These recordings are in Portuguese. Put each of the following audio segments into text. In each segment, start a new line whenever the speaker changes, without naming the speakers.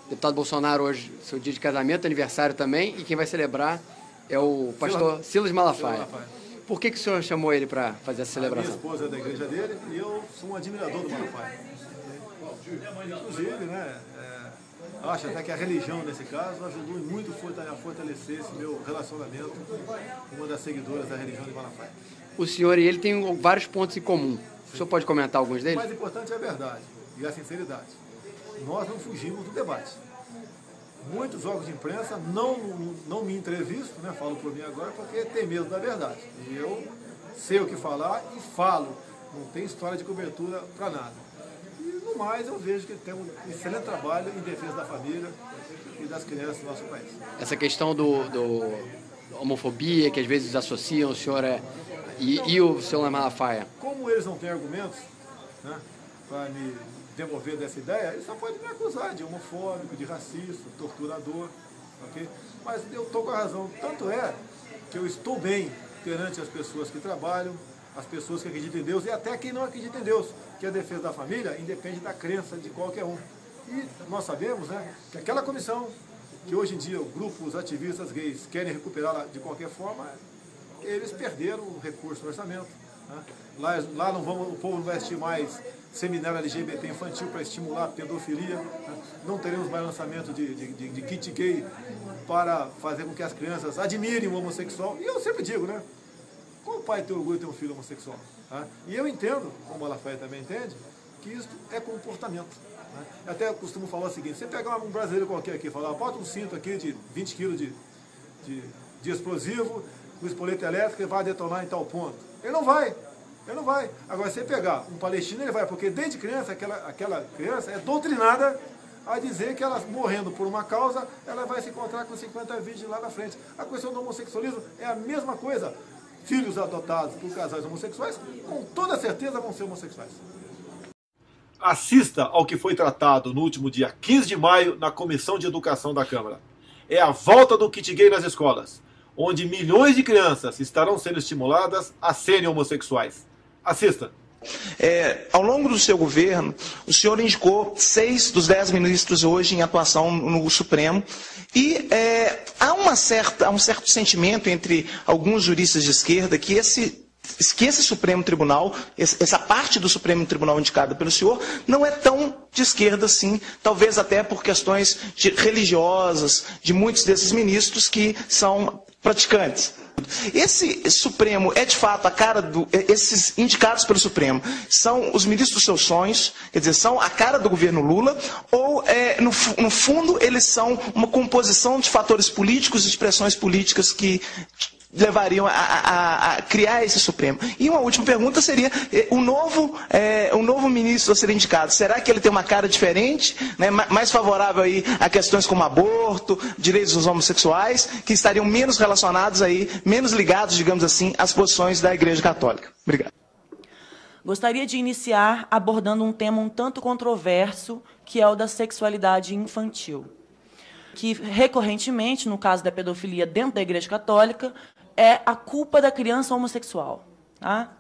Deputado Bolsonaro, hoje, seu dia de casamento, aniversário também, e quem vai celebrar é o pastor Silas Malafaia. Por que o senhor chamou ele para fazer essa celebração?
A minha esposa é da igreja dele e eu sou um admirador do Malafaia. Inclusive, né, acho até que a religião, nesse caso, ajudou muito a fortalecer esse meu relacionamento com uma das seguidoras da religião de Malafaia.
O senhor e ele têm vários pontos em comum. O senhor pode comentar alguns deles?
O mais importante é a verdade e a sinceridade. Nós não fugimos do debate. Muitos órgãos de imprensa não me entrevistam, né, falo por mim agora, porque tem medo da verdade. E eu sei o que falar e falo. Não tem história de cobertura para nada. E no mais eu vejo que ele tem um excelente trabalho em defesa da família e das crianças do nosso país.
Essa questão do homofobia, que às vezes associam o senhor e o senhor Malafaia.
Como eles não têm argumentos, né, para me demover dessa ideia, eles só podem me acusar de homofóbico, de racista, torturador, ok? Mas eu estou com a razão. Tanto é que eu estou bem perante as pessoas que trabalham, as pessoas que acreditam em Deus e até quem não acredita em Deus, que a defesa da família independe da crença de qualquer um. E nós sabemos, né, que aquela comissão, que hoje em dia grupos ativistas gays querem recuperá-la de qualquer forma, eles perderam o recurso no orçamento. Né? Lá o povo não vai assistir mais seminário LGBT infantil para estimular a pedofilia. Né? Não teremos mais lançamento de kit gay para fazer com que as crianças admirem o homossexual. E eu sempre digo, né? Qual pai tem orgulho de ter um filho homossexual? Tá? E eu entendo, como a Malafaia também entende, que isso é comportamento. Né? Eu até costumo falar o seguinte: você pegar um brasileiro qualquer aqui e falar, bota um cinto aqui de 20 kg de explosivo, um espoleta elétrico e vai detonar em tal ponto. Ele não vai. Ele não vai. Agora, se você pegar um palestino, ele vai, porque desde criança, aquela criança é doutrinada a dizer que ela, morrendo por uma causa, ela vai se encontrar com 50 virgens lá na frente. A questão do homossexualismo é a mesma coisa. Filhos adotados por casais homossexuais, com toda certeza vão ser homossexuais. Assista ao que foi tratado no último dia 15 de maio na Comissão de Educação da Câmara. É a volta do kit gay nas escolas, onde milhões de crianças estarão sendo estimuladas a serem homossexuais. Assista.
Ao longo do seu governo, o senhor indicou 6 dos 10 ministros hoje em atuação no Supremo e há um certo sentimento entre alguns juristas de esquerda que esse Supremo Tribunal, essa parte do Supremo Tribunal indicada pelo senhor, não é tão de esquerda assim, talvez até por questões religiosas de muitos desses ministros que são praticantes. Esse Supremo é de fato a cara esses indicados pelo Supremo são os ministros dos seus sonhos, quer dizer, são a cara do governo Lula, ou no fundo eles são uma composição de fatores políticos e de pressões políticas que levariam a criar esse Supremo? E uma última pergunta seria, o novo ministro a ser indicado, será que ele tem uma cara diferente, né, mais favorável aí a questões como aborto, direitos dos homossexuais, que estariam menos relacionados aí, menos ligados, digamos assim, às posições da Igreja Católica? Obrigado.
Gostaria de iniciar abordando um tema um tanto controverso, que é o da sexualidade infantil, que recorrentemente, no caso da pedofilia dentro da Igreja Católica, é a culpa da criança homossexual. Tá?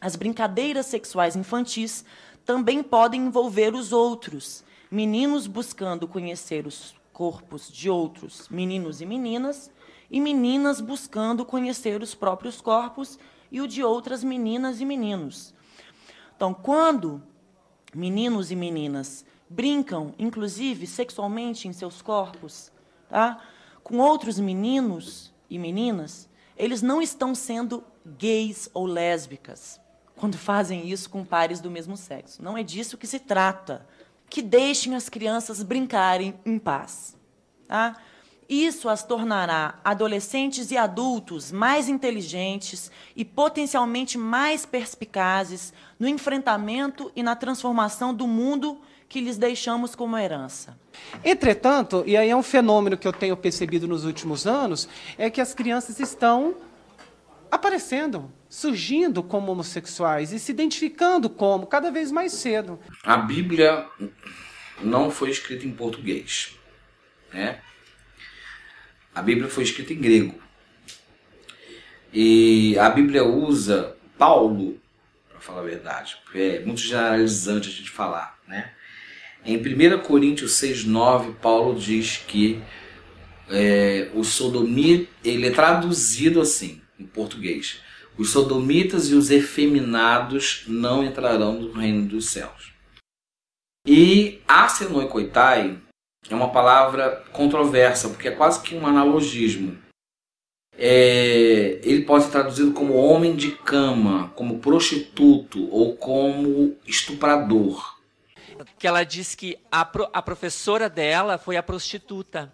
As brincadeiras sexuais infantis também podem envolver os outros, meninos buscando conhecer os corpos de outros meninos e meninas buscando conhecer os próprios corpos e o de outras meninas e meninos. Então, quando meninos e meninas brincam, inclusive, sexualmente em seus corpos, tá, com outros meninos e meninas, eles não estão sendo gays ou lésbicas quando fazem isso com pares do mesmo sexo. Não é disso que se trata. Que deixem as crianças brincarem em paz. Tá? Isso as tornará adolescentes e adultos mais inteligentes e potencialmente mais perspicazes no enfrentamento e na transformação do mundo que lhes deixamos como herança.
Entretanto, e aí é um fenômeno que eu tenho percebido nos últimos anos, é que as crianças estão aparecendo, surgindo como homossexuais e se identificando como cada vez mais cedo.
A Bíblia não foi escrita em português, né? A Bíblia foi escrita em grego. E a Bíblia usa Paulo, para falar a verdade, porque é muito generalizante a gente falar, né? Em 1 Coríntios 6,9, Paulo diz que o sodomita, ele é traduzido assim, em português: os sodomitas e os efeminados não entrarão no reino dos céus. E arsenokoitai é uma palavra controversa, porque é quase que um analogismo. Ele pode ser traduzido como homem de cama, como prostituto ou como estuprador.
Que ela diz que a professora dela foi a prostituta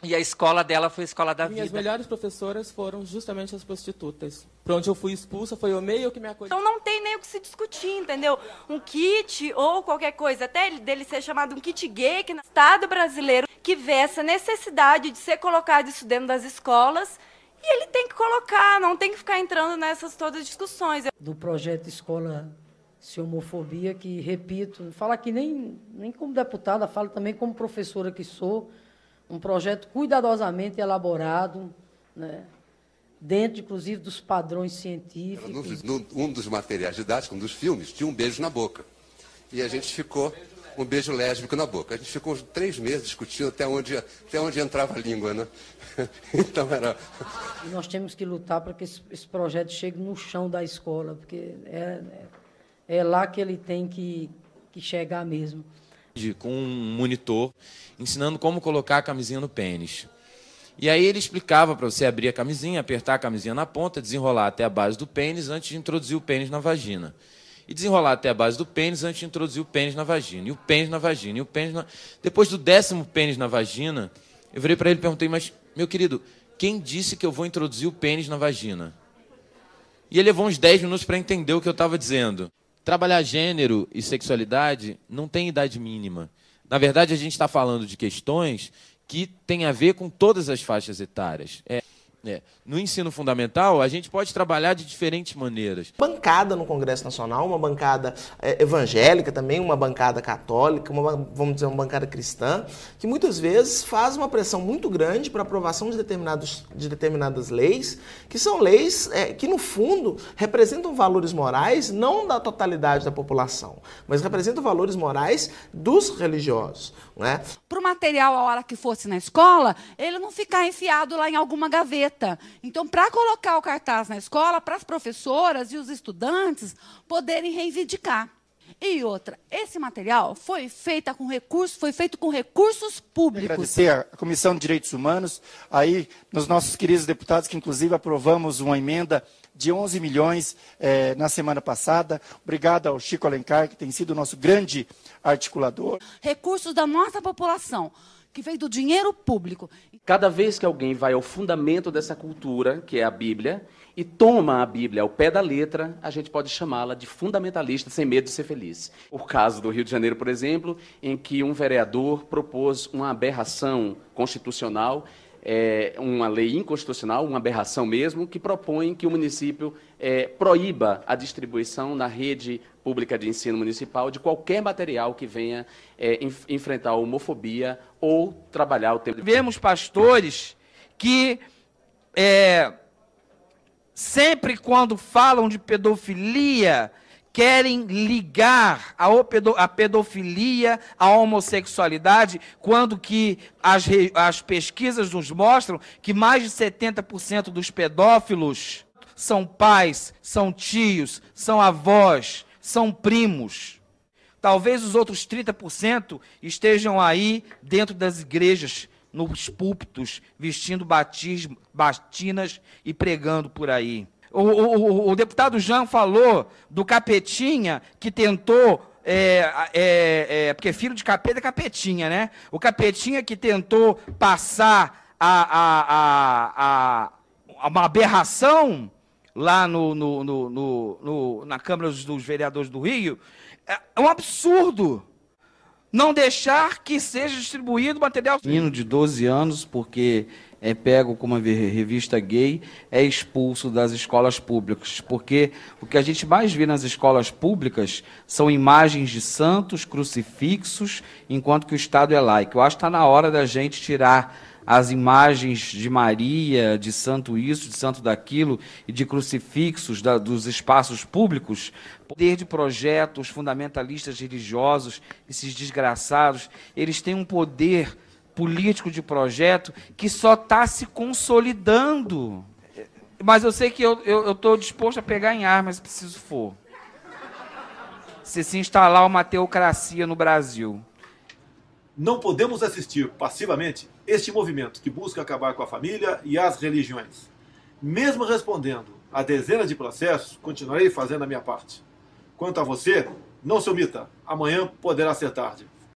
e a escola dela foi a escola da vida.
Minhas melhores professoras foram justamente as prostitutas. Por onde eu fui expulsa foi o meio que me acolheu.
Então não tem nem o que se discutir, entendeu? Um kit ou qualquer coisa, até dele ser chamado um kit gay, que no Estado brasileiro que vê essa necessidade de ser colocado isso dentro das escolas, e ele tem que colocar, não tem que ficar entrando nessas todas as discussões.
Do projeto Escola Sem Homofobia, que, repito, falo aqui nem como deputada, falo também como professora que sou, um projeto cuidadosamente elaborado, né, dentro, inclusive, dos padrões científicos.
Um dos materiais didáticos, um dos filmes, tinha um beijo na boca. E a gente ficou, um beijo lésbico na boca. A gente ficou uns 3 meses discutindo até onde entrava a língua, né? Então era...
E nós temos que lutar para que esse projeto chegue no chão da escola, porque é lá que ele tem que chegar mesmo.
Com um monitor, ensinando como colocar a camisinha no pênis. E aí ele explicava para você abrir a camisinha, apertar a camisinha na ponta, desenrolar até a base do pênis antes de introduzir o pênis na vagina. E desenrolar até a base do pênis antes de introduzir o pênis na vagina. E o pênis na vagina. E o pênis na... Depois do 10º pênis na vagina, eu virei para ele e perguntei: mas, meu querido, quem disse que eu vou introduzir o pênis na vagina? E ele levou uns 10 minutos para entender o que eu estava dizendo. Trabalhar gênero e sexualidade não tem idade mínima. Na verdade, a gente está falando de questões que têm a ver com todas as faixas etárias. No ensino fundamental, a gente pode trabalhar de diferentes maneiras.
Bancada no Congresso Nacional, uma bancada evangélica também, uma bancada católica, vamos dizer, uma bancada cristã, que muitas vezes faz uma pressão muito grande para a aprovação de determinadas leis, que são leis que, no fundo, representam valores morais, não da totalidade da população, mas representam valores morais dos religiosos. Né?
Para o material, a hora que fosse na escola, ele não ficar enfiado lá em alguma gaveta. Então, para colocar o cartaz na escola, para as professoras e os estudantes poderem reivindicar. E outra, esse material foi feito com recursos públicos.
Agradecer à Comissão de Direitos Humanos, aí nos nossos queridos deputados, que inclusive aprovamos uma emenda de 11 milhões na semana passada. Obrigado ao Chico Alencar, que tem sido o nosso grande articulador.
Recursos da nossa população, que veio do dinheiro público.
Cada vez que alguém vai ao fundamento dessa cultura, que é a Bíblia, e toma a Bíblia ao pé da letra, a gente pode chamá-la de fundamentalista sem medo de ser feliz. O caso do Rio de Janeiro, por exemplo, em que um vereador propôs uma aberração constitucional, uma lei inconstitucional, uma aberração mesmo, que propõe que o município proíba a distribuição na rede pública de ensino municipal de qualquer material que venha enfrentar a homofobia ou trabalhar o tema.
Vemos pastores que sempre quando falam de pedofilia, querem ligar a pedofilia à homossexualidade, quando que as pesquisas nos mostram que mais de 70% dos pedófilos são pais, são tios, são avós, são primos. Talvez os outros 30% estejam aí dentro das igrejas, nos púlpitos, vestindo batinas e pregando por aí. O deputado Jean falou do capetinha que tentou, porque filho de capeta é capetinha, né? O capetinha que tentou passar uma aberração lá na Câmara dos Vereadores do Rio. É um absurdo não deixar que seja distribuído material.
Menino de 12 anos, porque é pego com uma revista gay, é expulso das escolas públicas, porque o que a gente mais vê nas escolas públicas são imagens de santos, crucifixos, enquanto que o Estado é laico. Eu acho que está na hora da gente tirar as imagens de Maria, de santo isso, de santo daquilo, e de crucifixos dos espaços públicos, poder de projetos fundamentalistas religiosos, esses desgraçados, eles têm um poder político de projeto que só está se consolidando. Mas eu sei que eu estou disposto a pegar em armas se preciso for. Se instalar uma teocracia no Brasil.
Não podemos assistir passivamente este movimento que busca acabar com a família e as religiões. Mesmo respondendo a dezenas de processos, continuarei fazendo a minha parte. Quanto a você, não se omita. Amanhã poderá ser tarde.